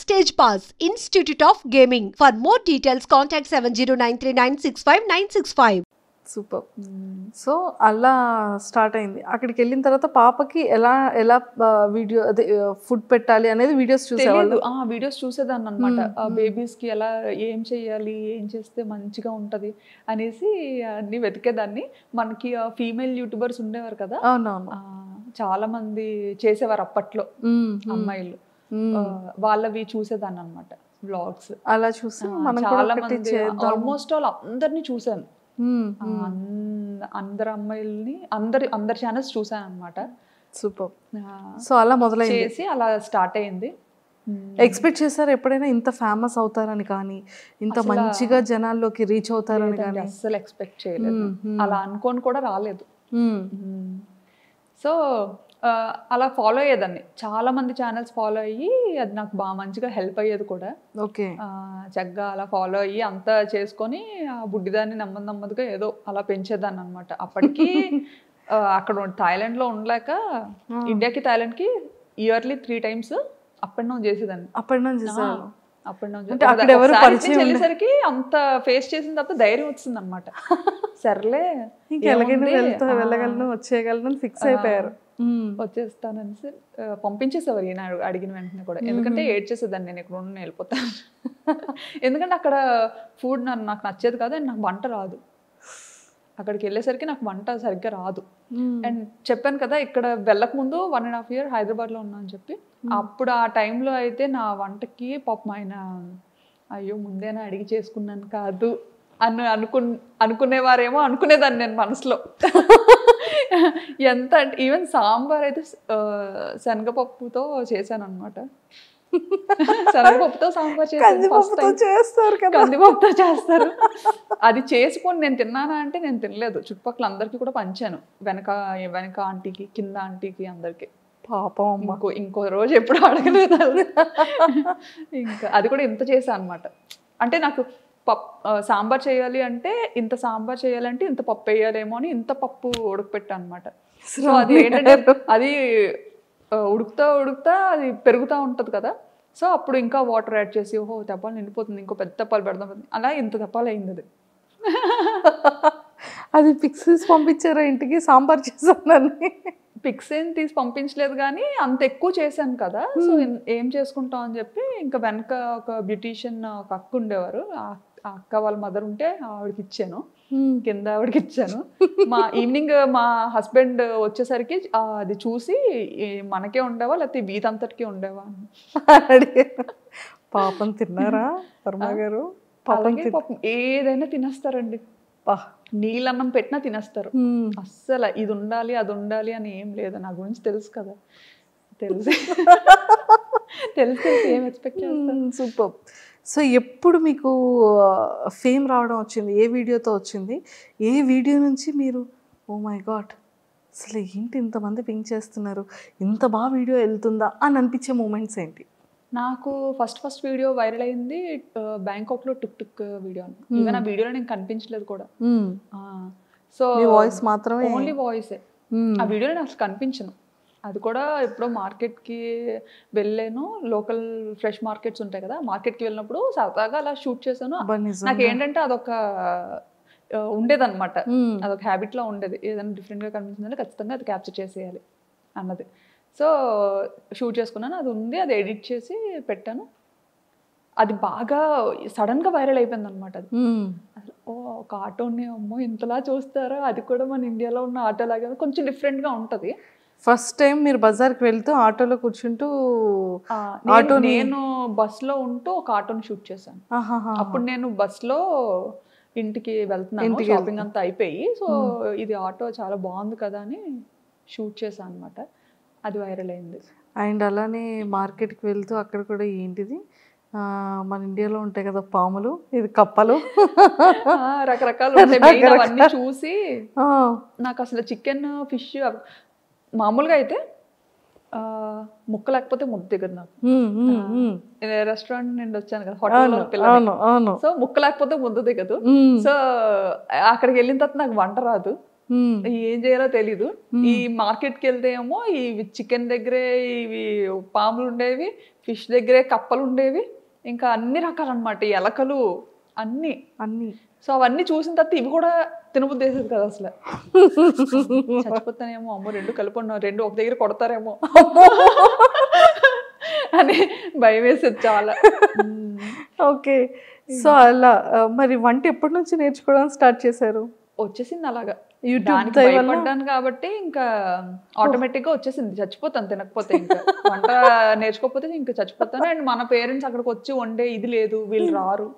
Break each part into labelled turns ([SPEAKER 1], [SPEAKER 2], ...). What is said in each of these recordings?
[SPEAKER 1] Stage Pass, Institute of Gaming. For more details, contact 70939659659.
[SPEAKER 2] Super. So అలా start అయింది. అక్కడికి వెళ్ళిన తర్వాత పాపకి ఎలా ఎలా వీడియో అదే ఫుడ్ పెట్టాలి అనేది వీడియోస్ చూసేవాళ్ళు.
[SPEAKER 3] వీడియోస్ చూసేదాన్ని అనమాట. బేబీస్కి ఎలా ఏం చేయాలి, ఏం చేస్తే మంచిగా ఉంటుంది అనేసి అన్ని వెతికేదాన్ని. మనకి ఫీమేల్ యూట్యూబర్స్ ఉండేవారు కదా,
[SPEAKER 2] అవునవును,
[SPEAKER 3] చాలా మంది చేసేవారు అప్పట్లో అమ్మాయిలు, వాళ్ళవి చూసేదాన్ని అనమాట వ్లాగ్స్.
[SPEAKER 2] అలా చూసి
[SPEAKER 3] చాలా మంది ఆల్మోస్ట్ ఆల్ అందరినీ చూసాను, అందరు అమ్మాయిల్ని అందరి ఛానల్స్ చూసాను అనమాట.
[SPEAKER 2] సూపర్. సో అలా మొదలైంది,
[SPEAKER 3] చేసి అలా స్టార్ట్ అయింది.
[SPEAKER 2] ఎక్స్పెక్ట్ చేశారు ఎప్పుడైనా ఇంత ఫేమస్ అవుతారని కానీ, ఇంత మంచిగా జనాల్లోకి రీచ్ అవుతారని కానీ?
[SPEAKER 3] అస్సలు ఎక్స్పెక్ట్ చేయలేదు, అలా అనుకోని కూడా రాలేదు. సో అలా ఫాలో అయ్యేదాన్ని, చాలా మంది ఛానల్స్ ఫాలో అయ్యి అది నాకు బాగా మంచిగా హెల్ప్ అయ్యేది కూడా.
[SPEAKER 2] ఓకే,
[SPEAKER 3] చక్కగా అలా ఫాలో అయ్యి అంతా చేసుకొని ఆ బుడ్డిదాన్ని నెమ్మదిగా ఏదో అలా పెంచేదాన్ని అనమాట. అప్పటికి అక్కడ థాయిలాండ్లో ఉండలేక ఇండియాకి థాయిలాండ్కి yearly 3 times up and down చేసేదాన్ని.
[SPEAKER 2] అప్ అండ్ డౌన్ చేసేదాన్ని.
[SPEAKER 3] వెళ్ళేసరికి అంత ఫేస్ చేసిన తర్వాత ధైర్యం వచ్చింది అనమాట. సర్లే
[SPEAKER 2] వెళ్ళగలను వచ్చేయగలను ఫిక్స్ అయిపోయారు.
[SPEAKER 3] వచ్చేస్తానని పంపించేసేవారు ఈయన అడిగిన వెంటనే కూడా. ఎందుకంటే ఏడ్చేసేదాన్ని, నేను ఇక్కడ ఉండి వెళ్ళిపోతాను. ఎందుకంటే అక్కడ ఫుడ్ నాకు నచ్చేది కాదు, అండ్ నాకు వంట రాదు. అక్కడికి వెళ్ళేసరికి నాకు వంట సరిగ్గా రాదు. అండ్ చెప్పాను కదా, ఇక్కడ వెళ్ళక ముందు 1.5 years హైదరాబాద్లో ఉన్నా అని చెప్పి. అప్పుడు ఆ టైంలో అయితే నా వంటకి పాపం ఆయన అయ్యో ముందేనా అడిగి చేసుకున్నాను కాదు అనుకునేవారేమో అనుకునేదాన్ని నేను మనసులో. ఎంత అంటే ఈవెన్ సాంబార్ అయితే శనగపప్పుతో చేశాను అనమాట. శనగపప్పుతో సాంబార్ చేస్తారు, కందిపప్పుతో చేస్తారు. అది చేసుకొని నేను తిన్నానా అంటే నేను తినలేదు, చుట్టుపక్కల అందరికి కూడా పంచాను, వెనక ఆంటీకి, కింద ఆంటీకి, అందరికి.
[SPEAKER 2] పాపం
[SPEAKER 3] ఇంకో రోజు ఎప్పుడు అడగలేదు. ఇంకా అది కూడా ఇంత చేశాను అనమాట. అంటే నాకు సాంబార్ చేయాలి అంటే ఇంత సాంబార్ చేయాలంటే ఇంత పప్పు వేయాలేమో అని ఇంత పప్పు ఉడకపెట్టాను అనమాట. సో అది ఏంటంటే అది ఉడుకుతా అది పెరుగుతూ ఉంటుంది కదా, సో అప్పుడు ఇంకా వాటర్ యాడ్ చేసి ఓహో తెప్పాలు నిండిపోతుంది, ఇంకో పెద్ద తెప్పాలు పెడదాం, అలా ఇంత తెప్పాలు అయింది. అది
[SPEAKER 2] అది పిక్స్ పంపించారా ఇంటికి సాంబార్ చేశానని?
[SPEAKER 3] పిక్స్ ఏం తీసి పంపించలేదు కానీ అంత ఎక్కువ చేశాను కదా, సో ఏం చేసుకుంటాం అని చెప్పి ఇంకా వెనక ఒక బ్యూటీషియన్ ఒక అక్క ఉండేవారు, ఆ అక్క వాళ్ళ మదర్ ఉంటే ఆవిడకి ఇచ్చాను, కింద ఆవిడకి ఇచ్చాను. ఈవినింగ్ మా హస్బెండ్ వచ్చేసరికి అది చూసి మనకే ఉండేవా లేకపోతే వీధంతటికి ఉండేవా అని
[SPEAKER 2] పాపం తిన్నారా వర్మ గారు?
[SPEAKER 3] పాపం ఏదైనా తినేస్తారండి, నీళ్ళన్నం పెట్టినా తినేస్తారు. అస్సలు ఇది ఉండాలి అది ఉండాలి అని ఏం లేదు. నా గురించి తెలుసు కదా, తెలుసు ఏం ఎక్స్పెక్ట్ చేస్తాను.
[SPEAKER 2] సూపర్. సో ఎప్పుడు మీకు ఫేమ్ రావడం వచ్చింది? ఏ వీడియోతో వచ్చింది? ఏ వీడియో నుంచి మీరు ఓ మై గాడ్ అసలు ఏంటి ఇంతమంది పింక్ చేస్తున్నారు, ఇంత బాగా వీడియో వెళ్తుందా అని అనిపించే మూమెంట్స్ ఏంటి?
[SPEAKER 3] నాకు ఫస్ట్ వీడియో వైరల్ అయింది బ్యాంకాక్లో టుక్ వీడియో. ఈవెన్ ఆ వీడియోలో నేను కనిపించలేదు కూడా. సో
[SPEAKER 2] వాయిస్ మాత్రమే,
[SPEAKER 3] ఓన్లీ వాయిసే. ఆ వీడియోలో నేను అసలు కనిపించను. అది కూడా ఎప్పుడో మార్కెట్కి వెళ్ళాను, లోకల్ ఫ్రెష్ మార్కెట్స్ ఉంటాయి కదా, మార్కెట్కి వెళ్ళినప్పుడు సరదాగా అలా షూట్ చేశాను. నాకు ఏంటంటే అదొక ఉండేదన్నమాట, అదొక హ్యాబిట్లో ఉండేది, ఏదైనా డిఫరెంట్గా కనిపించిందంటే ఖచ్చితంగా అది క్యాప్చర్ చేసేయాలి అన్నది. సో షూట్ చేసుకున్నాను, అది ఉంది, అది ఎడిట్ చేసి పెట్టాను. అది బాగా సడన్గా వైరల్ అయిపోయింది అనమాట. అది అసలు ఒక ఆటోని అమ్మో ఇంతలా చూస్తారా, అది కూడా మన ఇండియాలో ఉన్న ఆటో లాగా కొంచెం డిఫరెంట్గా ఉంటుంది.
[SPEAKER 2] ఫస్ట్ టైం మీరు బజార్కి వెళ్తూ ఆటోలో కూర్చుంటూ
[SPEAKER 3] నేను బస్లో ఉంటూ ఒక ఆటోని షూట్ చేశాను. అప్పుడు నేను బస్లో ఇంటికి వెళ్తున్నాను, షాపింగ్ అంతా అయిపోయి, సో ఇది ఆటో చాలా బాగుంది కదా అని షూట్ చేశాను అనమాట. అది వైరల్ అయింది.
[SPEAKER 2] అండ్ అలానే మార్కెట్కి వెళ్తూ అక్కడ కూడా ఏంటిది మన ఇండియాలో ఉంటాయి కదా పాములు, ఇది కప్పలు,
[SPEAKER 3] రకరకాలు అవన్నీ చూసి నాకు అసలు చికెన్ ఫిష్ మామూలుగా అయితే ముక్క లేకపోతే ముద్ద దిగదు నాకు. రెస్టారెంట్ నుండి వచ్చాను కదా, హోటల్లో పిల్లలు, సో ముక్క లేకపోతే ముద్ద దిగదు. సో అక్కడికి వెళ్ళిన తర్వాత నాకు వంట రాదు, ఏం చేయాలో తెలీదు. ఈ మార్కెట్కి వెళ్తే ఏమో ఈ చికెన్ దగ్గరే ఇవి పాములు ఉండేవి, ఫిష్ దగ్గరే కప్పలు ఉండేవి, ఇంకా అన్ని రకాలన్నమాట, ఎలకలు అన్ని. సో అవన్నీ చూసిన తర్వాత ఇవి కూడా తినబుద్ధి వేసేది కదా అసలు. చచ్చిపోతానేమో, అమ్మో 2 కలిపి ఉన్నాం, 2 ఒక దగ్గర కొడతారేమో అని భయం వేసేది చాలా.
[SPEAKER 2] ఓకే. సో అలా మరి వంట ఎప్పటి నుంచి నేర్చుకోవడం స్టార్ట్ చేశారు?
[SPEAKER 3] వచ్చేసింది అలాగా,
[SPEAKER 2] యూట్యూబ్
[SPEAKER 3] భయపడ్డాను కాబట్టి ఇంకా ఆటోమేటిక్ గా వచ్చేసింది. చచ్చిపోతాను తినకపోతే, ఇంకా వంట నేర్చుకోకపోతే ఇంకా చచ్చిపోతాను. అండ్ మన పేరెంట్స్ అక్కడికి వచ్చి వండే ఇది లేదు, వీళ్ళు రారు,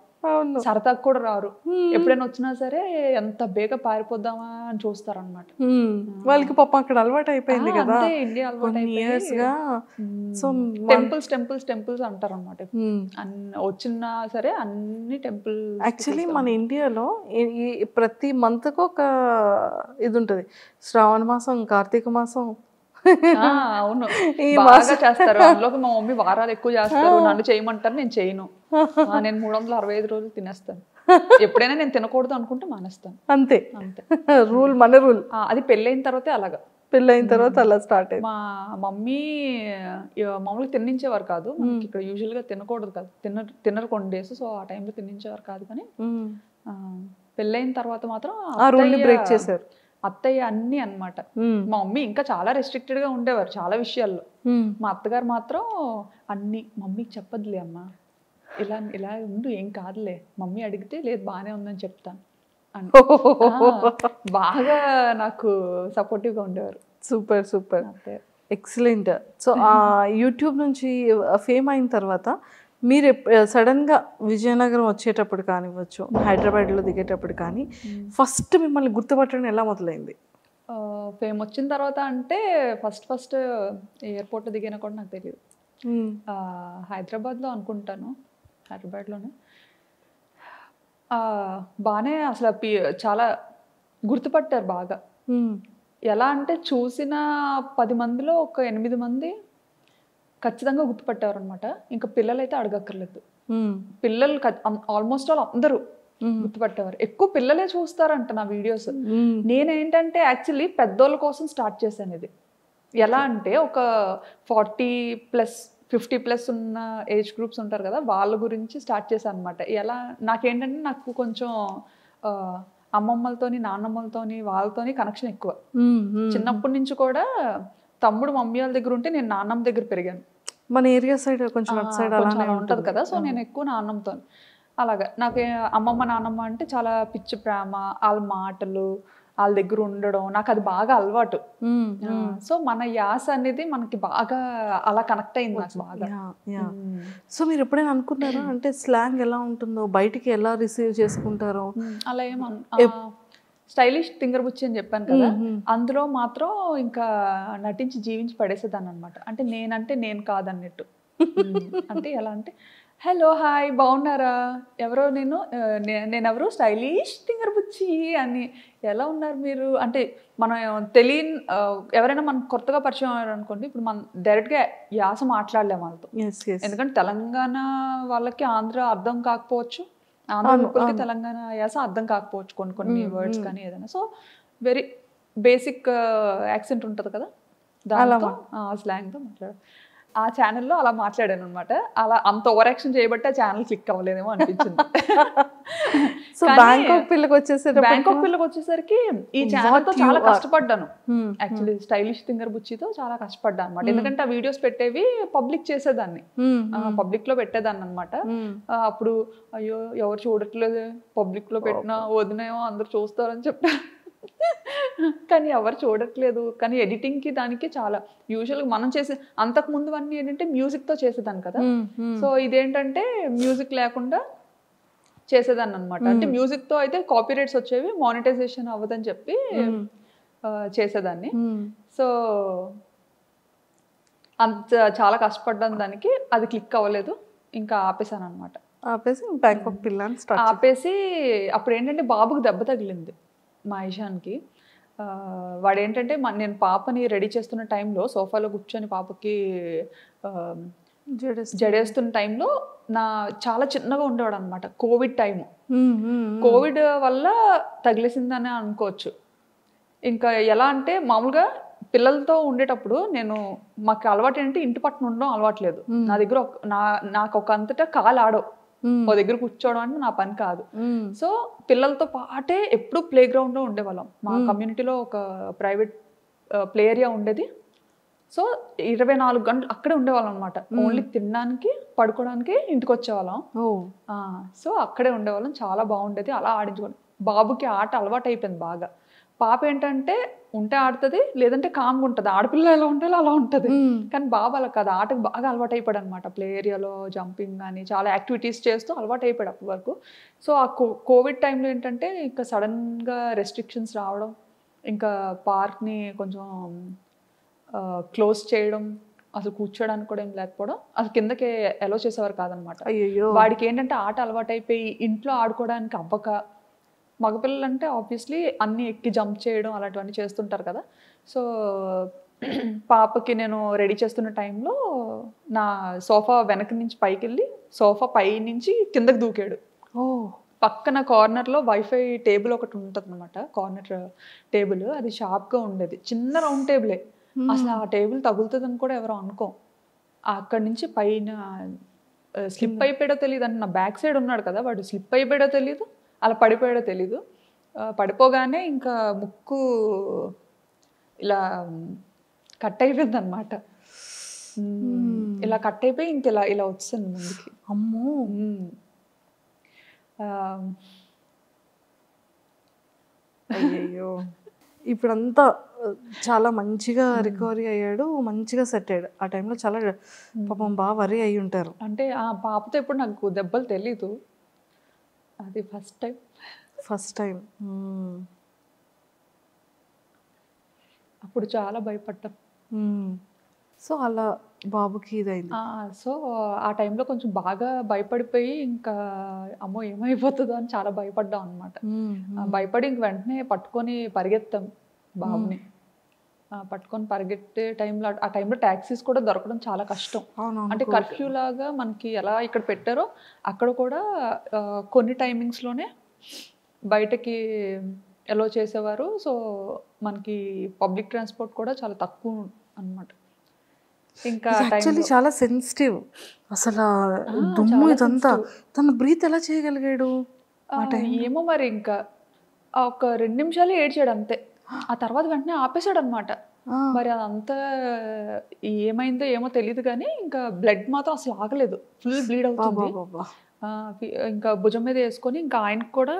[SPEAKER 3] సరదాకు కూడా రారు. ఎప్పుడైనా వచ్చినా సరే ఎంత బేగ పారిపోద్దామా అని చూస్తారనమాట.
[SPEAKER 2] వాళ్ళకి పాపం అక్కడ అలవాటు అయిపోయింది కదా,
[SPEAKER 3] ఇండియా అలవాటు
[SPEAKER 2] ఇయర్స్ గా. సో
[SPEAKER 3] టెంపుల్స్ అంటారు అనమాట. వచ్చినా సరే అన్ని టెంపుల్.
[SPEAKER 2] యాక్చువల్లీ మన ఇండియాలో ప్రతి మంత్ కు ఒక ఇది ఉంటది, శ్రావణ మాసం, కార్తీక మాసం.
[SPEAKER 3] అవును, బాగా చేస్తారు. అందులోకి మా మమ్మీ వారాలు ఎక్కువ చేస్తారు. నన్ను చేయమంటారు, నేను చేయను. నేను 365 రోజులు తినేస్తాను. ఎప్పుడైనా నేను తినకూడదు అనుకుంటే మానేస్తాను.
[SPEAKER 2] అంతే రూల్, మన రూల్.
[SPEAKER 3] అది పెళ్ళైన తర్వాతే అలాగా.
[SPEAKER 2] పెళ్ళైన తర్వాత అలా స్టార్ట్ అయింది.
[SPEAKER 3] మా మమ్మీ మామూలుగా తిన్నించేవారు కాదు. ఇక్కడ యూజువల్ గా తినకూడదు కాదు, తినరు కొన్ని డేస్. సో ఆ టైంలో తిన్నించేవారు కాదు. కానీ పెళ్ళైన తర్వాత మాత్రం
[SPEAKER 2] బ్రేక్ చేశారు
[SPEAKER 3] అత్తయ్య అన్ని అన్నమాట. మా మమ్మీ ఇంకా చాలా రెస్ట్రిక్టెడ్ గా ఉండేవారు చాలా విషయాల్లో. మా అత్తగారు మాత్రం అన్ని, మమ్మీకి చెప్పదులే అమ్మా, ఇలా ఇలా ఉండు, ఏం కాదులే, మమ్మీ అడిగితే లేదు బాగానే ఉందని చెప్తాను అని బాగా నాకు సపోర్టివ్ గా ఉండేవారు.
[SPEAKER 2] Super super, excellent. సో ఆ యూట్యూబ్ నుంచి ఫేమ్ అయిన తర్వాత మీరు సడన్గా విజయనగరం వచ్చేటప్పుడు కానివ్వచ్చు, హైదరాబాద్లో దిగేటప్పుడు కానీ ఫస్ట్ మిమ్మల్ని గుర్తుపట్టడం ఎలా మొదలైంది?
[SPEAKER 3] ఫేమ్ వచ్చిన తర్వాత అంటే ఫస్ట్ ఎయిర్పోర్ట్లో దిగినా కూడా నాకు తెలియదు. హైదరాబాద్లో అనుకుంటాను, హైదరాబాద్లోనే బాగానే అసలు చాలా గుర్తుపట్టారు బాగా. ఎలా అంటే చూసిన 10 మందిలో ఒక 8 మంది ఖచ్చితంగా గుర్తుపట్టారు అనమాట. ఇంకా పిల్లలు అయితే అడగక్కర్లేదు, పిల్లలు ఆల్మోస్ట్ ఆల్ అందరూ గుర్తుపట్టేవారు. ఎక్కువ పిల్లలే చూస్తారంట నా వీడియోస్. నేనేంటంటే యాక్చువల్లీ పెద్దోళ్ళ కోసం స్టార్ట్ చేశాను ఇది. ఎలా అంటే ఒక 40+ 50+ ఉన్న ఏజ్ గ్రూప్స్ ఉంటారు కదా, వాళ్ళ గురించి స్టార్ట్ చేశాను అనమాట. ఎలా నాకేంటంటే నాకు కొంచెం అమ్మమ్మలతోని, నాన్నమ్మలతోని, వాళ్ళతోని కనెక్షన్ ఎక్కువ. చిన్నప్పటి నుంచి కూడా తమ్ముడు మమ్మీ వాళ్ళ దగ్గర ఉంటే నేను నాన్నమ్మ దగ్గర పెరిగాను.
[SPEAKER 2] మన ఏరియా సైడ్ కొంచెం అలా
[SPEAKER 3] ఉంటుంది కదా, సో నేను ఎక్కువ నాన్నమ్మతో. అలాగా నాకు అమ్మమ్మ నాన్నమ్మ అంటే చాలా పిచ్చి ప్రేమ, వాళ్ళ మాటలు, వాళ్ళ దగ్గర ఉండడం నాకు అది బాగా అలవాటు. సో మన యాస అనేది మనకి బాగా అలా కనెక్ట్ అయింది నాకు బాగా.
[SPEAKER 2] సో మీరు ఎప్పుడైనా అనుకున్నారా అంటే స్లాంగ్ ఎలా ఉంటుందో, బయటికి ఎలా రిసీవ్ చేసుకుంటారో?
[SPEAKER 3] అలా స్టైలిష్ తింగర్ బుచ్చి అని చెప్పాను కదా, అందులో మాత్రం ఇంకా నటించి జీవించి పడేసేదాన్ని అనమాట. అంటే నేనంటే నేను కాదన్నట్టు. అంటే ఎలా అంటే, హలో హాయ్ బాగున్నారా, ఎవరో నేనెవరు, స్టైలిష్ తింగర్ బుచ్చి అని, ఎలా ఉన్నారు మీరు అంటే మనం తెలియని ఎవరైనా మనకు కొత్తగా పరిచయం అయ్యారు అనుకోండి, ఇప్పుడు మనం డైరెక్ట్గా యాస మాట్లాడలేము వాళ్ళతో. ఎందుకంటే తెలంగాణ వాళ్ళకి ఆంధ్ర అర్థం కాకపోవచ్చు, ఆంధ్ర పీపుల్కి తెలంగాణ యాస అర్థం కాకపోవచ్చు కొన్ని వర్డ్స్ కానీ ఏదైనా. సో వెరీ బేసిక్ యాక్సెంట్ ఉంటుంది కదా, దాంతో స్లాంగ్తో మాట్లాడారు. ఆ ఛానల్లో అలా మాట్లాడాను అనమాట. అలా అంత ఓవర్ యాక్షన్ చేయబట్టి ఆ ఛానల్ క్లిక్ అవ్వలేదేమో అనిపించింది.
[SPEAKER 2] సో బ్యాంకాక్ పిల్లకి
[SPEAKER 3] వచ్చేసరికి ఈ ఛానల్తో చాలా కష్టపడ్డాను. యాక్చువల్లీ స్టైలిష్ తింగర్ బుచ్చితో చాలా కష్టపడ్డాను అనమాట. ఎందుకంటే ఆ వీడియోస్ పెట్టేవి పబ్లిక్ చేసేదాన్ని, పబ్లిక్ లో పెట్టేదాన్ని అనమాట. అప్పుడు అయ్యో ఎవరు చూడట్లేదు, పబ్లిక్ లో పెట్టినా వదినేమో అందరు చూస్తారని చెప్పారు. కానీ ఎవరు చూడట్లేదు. కానీ ఎడిటింగ్ కి దానికి చాలా యూజువల్గా మనం చేసే అంతకు ముందు అన్నీ ఏంటంటే మ్యూజిక్ తో చేసేదాన్ని కదా. సో ఇదేంటంటే మ్యూజిక్ లేకుండా చేసేదాన్ని అనమాట. అంటే మ్యూజిక్ తో అయితే కాపీరైట్స్ వచ్చేవి, మానిటైజేషన్ అవ్వదని చెప్పి చేసేదాన్ని. సో అంత చాలా కష్టపడ్డాను దానికి, అది క్లిక్ అవ్వలేదు, ఇంకా ఆపేసాను అనమాట. ఆపేసి అప్పుడు ఏంటంటే బాబుకి దెబ్బ తగిలింది మా ఇషాన్కి. వాడేంటంటే నేను పాపని రెడీ చేస్తున్న టైంలో సోఫాలో కూర్చొని పాపకి జడేస్తున్న టైంలో చాలా చిన్నగా ఉండేవాడు అనమాట. కోవిడ్ టైము, కోవిడ్ వల్ల తగిలేసిందని అనుకోవచ్చు. ఇంకా ఎలా అంటే మామూలుగా పిల్లలతో ఉండేటప్పుడు మాకు అలవాటు ఏంటంటే ఇంటి పట్టున ఉండడం అలవాట్లేదు. నా దగ్గర నాకు ఒక అంతటా కాలు ఆడవు, ఓ దగ్గర కూర్చోవడం అంటే నా పని కాదు. సో పిల్లలతో పాటే ఎప్పుడు ప్లే గ్రౌండ్లో ఉండేవాళ్ళం. మా కమ్యూనిటీలో ఒక ప్రైవేట్ ప్లే ఏరియా ఉండేది. సో 24 గంటలు అక్కడే ఉండేవాళ్ళం అనమాట. ఓన్లీ తినడానికి పడుకోవడానికి ఇంటికి వచ్చేవాళ్ళం. సో అక్కడే ఉండేవాళ్ళం, చాలా బాగుండేది. అలా ఆడించుకోండి. బాబుకి ఆట అలవాటు అయిపోయింది బాగా. పాప ఏంటంటే ఉంటే ఆడుతుంది, లేదంటే కామ్గా ఉంటుంది. ఆడపిల్ల ఎలా ఉండాలో అలా ఉంటుంది. కానీ బాబు అలా కాదు, ఆటకు బాగా అలవాటు అయిపోయాడు అనమాట. ప్లే ఏరియాలో జంపింగ్ కానీ చాలా యాక్టివిటీస్ చేస్తూ అలవాటు అయిపోయాడు అప్పటి వరకు. సో ఆ కోవిడ్ టైంలో ఏంటంటే ఇంకా సడన్గా రెస్ట్రిక్షన్స్ రావడం, ఇంకా పార్క్ని కొంచెం క్లోజ్ చేయడం, అసలు కూర్చోడానికి కూడా ఏం లేకపోవడం, అసలు కిందకి అలో చేసేవారు కాదనమాట. వాడికి ఏంటంటే ఆట అలవాటు అయిపోయి ఇంట్లో ఆడుకోవడానికి అవ్వక, మగపిల్లలు అంటే ఆబ్వియస్లీ అన్నీ ఎక్కి జంప్ చేయడం అలాంటివన్నీ చేస్తుంటారు కదా. సో పాపకి నేను రెడీ చేస్తున్న టైంలో నా సోఫా వెనక నుంచి పైకి వెళ్ళి సోఫా పై నుంచి కిందకి దూకాడు. పక్కన కార్నర్లో వైఫై టేబుల్ ఒకటి ఉంటుంది అనమాట, కార్నర్ టేబుల్. అది షార్ప్గా ఉండేది, చిన్న రౌండ్ టేబులే. అసలు ఆ టేబుల్ తగులుతుందని కూడా ఎవరో అనుకోం. అక్కడి నుంచి పైన స్లిప్ అయిపోయాడో తెలియదు. అంటే నా బ్యాక్ సైడ్ ఉన్నాడు కదా, వాడు స్లిప్ అయిపోయాడో తెలియదు, అలా పడిపోయాడో తెలీదు. పడిపోగానే ఇంకా ముక్కు ఇలా కట్ అయిపోయింది అనమాట. ఇలా కట్ అయిపోయి ఇంక ఇలా ఇలా వచ్చింది ముందుకి.
[SPEAKER 2] అమ్మో. అయ్యో. ఇప్పుడంతా చాలా మంచిగా రికవరీ అయ్యాడు, మంచిగా సెట్ అయ్యాడు. ఆ టైంలో చాలా పాపం బాగా వరీ అయ్యి ఉంటారు.
[SPEAKER 3] అంటే ఆ పాపతో ఎప్పుడు నాకు దెబ్బలు తెలీదు, అది ఫస్ట్ టైం. అప్పుడు చాలా భయపడ్డాం.
[SPEAKER 2] సో అలా బాబుకి ఇదైంది.
[SPEAKER 3] సో ఆ టైంలో కొంచెం బాగా భయపడిపోయి ఇంకా అమ్మో ఏమైపోతుందో అని చాలా భయపడ్డాం అనమాట. భయపడి ఇంక వెంటనే పట్టుకొని పరిగెత్తాం బాబుని. పట్టుకొని పరిగెత్తే టైంలో, ఆ టైంలో ట్యాక్సీస్ కూడా దొరకడం చాలా కష్టం. అంటే కర్ఫ్యూ లాగా మనకి ఎలా ఇక్కడ పెట్టారో అక్కడ కూడా కొన్ని టైమింగ్స్లోనే బయటకి ఎలో చేసేవారు. సో మనకి పబ్లిక్ ట్రాన్స్పోర్ట్ కూడా చాలా తక్కువ అన్నమాట. ఇంకా
[SPEAKER 2] యాక్చువల్లీ చాలా సెన్సిటివ్ అసలు దుమ్ము ఇదంతా. తన బ్రీత్ ఎలా చేయగలిగాడు?
[SPEAKER 3] ఏమో మరి, ఇంకా ఒక 2 నిమిషాలు ఏడ్చాడు అంతే. ఆ తర్వాత వెంటనే ఆపేశాడు అనమాట. మరి అదంతా ఏమైందో ఏమో తెలియదు కానీ ఇంకా బ్లడ్ మాత్రం అసలు ఆగలేదు, ఫుల్ బ్లీడ్ అవుతుంది. ఇంకా భుజం మీద వేసుకొని ఇంకా ఆయనకు కూడా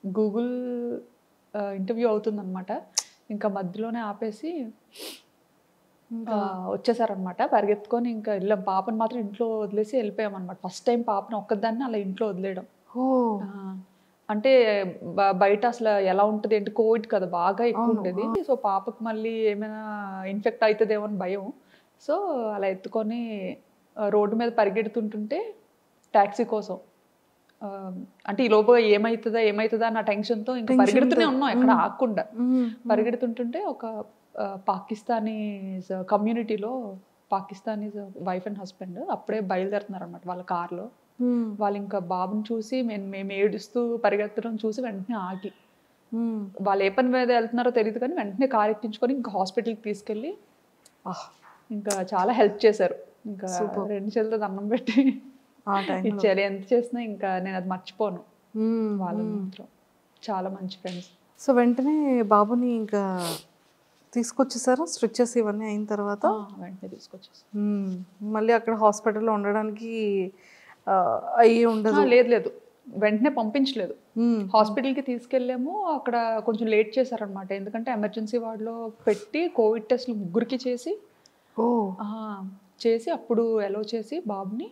[SPEAKER 3] గూగుల్ ఇంటర్వ్యూ అవుతుందన్నమాట. ఇంకా మధ్యలోనే ఆపేసి వచ్చేసారనమాట పరిగెత్తుకొని. ఇంకా వెళ్ళాం, పాపను మాత్రం ఇంట్లో వదిలేసి వెళ్ళిపోయాం అనమాట. ఫస్ట్ టైం పాపను ఒక్కదాన్ని అలా ఇంట్లో వదిలేయడం. అంటే బయట అసలు ఎలా ఉంటుంది ఏంటి, కోవిడ్ కదా బాగా ఎక్కువ ఉండేది. సో పాపకు మళ్ళీ ఏమైనా ఇన్ఫెక్ట్ అవుతుందేమో అని భయం. సో అలా ఎత్తుకొని రోడ్డు మీద పరిగెడుతుంటుంటే ట్యాక్సీ కోసం, అంటే ఈ లోపు ఏమవుతుందా నా టెన్షన్తో ఇంకా పరిగెడుతూనే ఉన్నాం ఎక్కడ ఆగకుండా. పరిగెడుతుంటుంటే ఒక పాకిస్తానీస్ కమ్యూనిటీలో పాకిస్తానీస్ వైఫ్ అండ్ హస్బెండ్ అప్పుడే బయలుదేరుతున్నారు అనమాట వాళ్ళ కార్లో. వాళ్ళు ఇంకా బాబుని చూసి మేము ఏడుస్తూ పరిగెత్తడం చూసి వెంటనే ఆగి, వాళ్ళు ఏ పని మీద వెళ్తున్నారో తెలియదు కానీ వెంటనే కార్ ఎక్కించుకొని ఇంకా హాస్పిటల్కి తీసుకెళ్ళి ఇంకా చాలా హెల్ప్ చేశారు. ఇంకా 2 చేతులతో దండం పెట్టి ఇచ్చారు. ఎంత చేసినా ఇంకా నేను అది మర్చిపోను. వాళ్ళు మాత్రం చాలా మంచి ఫ్రెండ్స్.
[SPEAKER 2] సో వెంటనే బాబుని ఇంకా తీసుకొచ్చేసారా? స్ట్రిచెస్ ఇవన్నీ అయిన తర్వాత
[SPEAKER 3] వెంటనే తీసుకొచ్చేసారు.
[SPEAKER 2] మళ్ళీ అక్కడ హాస్పిటల్లో ఉండడానికి అయ్యి ఉండదు?
[SPEAKER 3] లేదు, వెంటనే పంపించలేదు. హాస్పిటల్కి తీసుకెళ్ళాము, అక్కడ కొంచెం లేట్ చేశారనమాట. ఎందుకంటే ఎమర్జెన్సీ వార్డులో పెట్టి కోవిడ్ టెస్ట్లు 3కి చేసి అప్పుడు ఎలో చేసి బాబుని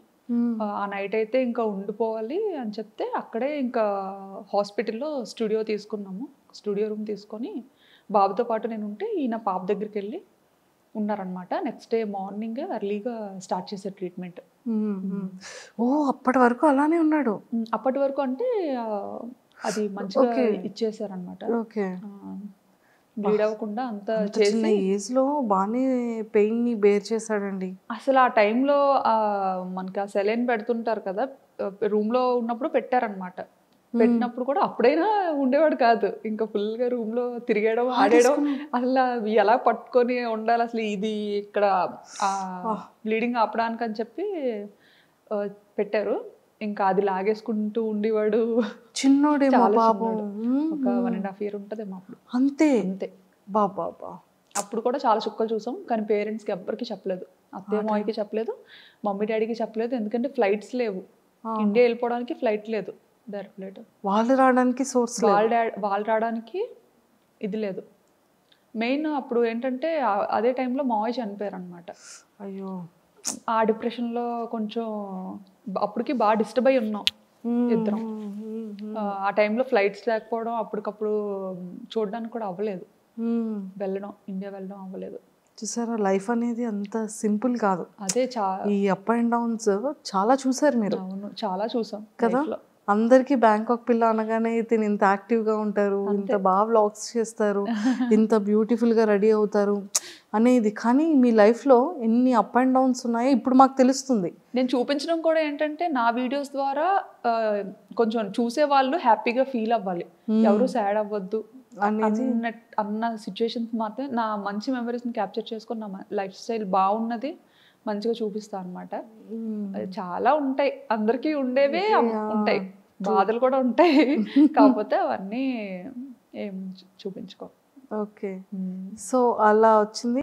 [SPEAKER 3] ఆ నైట్ అయితే ఇంకా ఉండిపోవాలి అని చెప్తే అక్కడే ఇంకా హాస్పిటల్లో స్టూడియో రూమ్ తీసుకొని బాబుతో పాటు నేను ఉంటే ఈయన పాప దగ్గరికి వెళ్ళి ఉన్నారనమాట. నెక్స్ట్ డే మార్నింగ్ ఎర్లీగా స్టార్ట్ చేశారు ట్రీట్మెంట్.
[SPEAKER 2] అప్పటి వరకు అలానే ఉన్నాడు?
[SPEAKER 3] అప్పటి వరకు అంటే అది మంచిగా ఇచ్చేసారనమాట. బ్లీడ్ అవ్వకుండా అంతా
[SPEAKER 2] చిన్న ఏజ్ లో బాగానే పెయిన్ ని బేర్ చేశాడండి.
[SPEAKER 3] అసలు ఆ టైంలో మనకి ఆ సెలైన్ పెడుతుంటారు కదా, రూమ్ లో ఉన్నప్పుడు పెట్టారనమాట. పెట్టినప్పుడు కూడా అప్పుడైనా ఉండేవాడు కాదు, ఇంకా ఫుల్గా రూమ్లో తిరిగేయడం ఆడేయడం, అసలు ఎలా పట్టుకొని ఉండాలి అసలు ఇది ఇక్కడ బ్లీడింగ్ ఆపడానికి అని చెప్పి పెట్టారు. ఇంకా అది లాగేసుకుంటూ ఉండేవాడు.
[SPEAKER 2] చిన్నోడేమో పాపం.
[SPEAKER 3] ఒక 1.5 year ఉంటుందేమో అప్పుడు.
[SPEAKER 2] అంతే
[SPEAKER 3] అంతే
[SPEAKER 2] బాబా.
[SPEAKER 3] అప్పుడు కూడా చాలా చుక్కలు చూసాం, కానీ పేరెంట్స్కి ఎవ్వరికి చెప్పలేదు. అత్తయ్య మాయకి చెప్పలేదు, మమ్మీ డాడీకి చెప్పలేదు. ఎందుకంటే ఫ్లైట్స్ లేవు, ఇండియా వెళ్ళిపోవడానికి ఫ్లైట్ లేదు, డైరెక్ట్ ఫ్లైట్.
[SPEAKER 2] వాళ్ళు రావడానికి సోర్స్,
[SPEAKER 3] వాళ్ళు రావడానికి ఇది లేదు. మెయిన్ అప్పుడు ఏంటంటే అదే టైంలో మావయ్య చనిపోయారు అనమాట.
[SPEAKER 2] అయ్యో.
[SPEAKER 3] ఆ డిప్రెషన్లో కొంచెం అప్పటికి బాగా డిస్టర్బ్ అయి ఉన్నాం ఇద్దరం. ఆ టైంలో ఫ్లైట్స్ లేకపోవడం, అప్పటికప్పుడు చూడడానికి కూడా అవ్వలేదు, ఇండియా వెళ్ళడం అవ్వలేదు.
[SPEAKER 2] చూసారా, లైఫ్ అనేది అంత సింపుల్ కాదు.
[SPEAKER 3] అదే
[SPEAKER 2] ఈ అప్ అండ్ డౌన్స్ చాలా చూసారు మీరు.
[SPEAKER 3] అవును, చాలా చూసాం
[SPEAKER 2] కదా. అందరికీ బ్యాంకాక్ పిల్ల అనగానే తిని ఇంత యాక్టివ్గా ఉంటారు, ఇంత బాగా వ్లాగ్స్ చేస్తారు, ఇంత బ్యూటిఫుల్గా రెడీ అవుతారు అనేది. కానీ మీ లైఫ్లో ఎన్ని అప్ అండ్ డౌన్స్ ఉన్నాయో ఇప్పుడు మాకు తెలుస్తుంది.
[SPEAKER 3] నేను చూపించడం కూడా ఏంటంటే నా వీడియోస్ ద్వారా కొంచెం చూసే వాళ్ళు హ్యాపీగా ఫీల్ అవ్వాలి, ఎవరు సాడ్ అవ్వద్దు అన్న సిచ్యువేషన్స్ మాత్రం నా మంచి మెమరీస్ని క్యాప్చర్ చేసుకొని నా లైఫ్ స్టైల్ బాగున్నది మంచిగా చూపిస్తాను అనమాట. చాలా ఉంటాయి, అందరికీ ఉండేవే ఉంటాయి, బాధలు కూడా ఉంటాయి, కాకపోతే అవన్నీ ఏం చూపించుకో.
[SPEAKER 2] ఓకే, సో అలా వచ్చింది.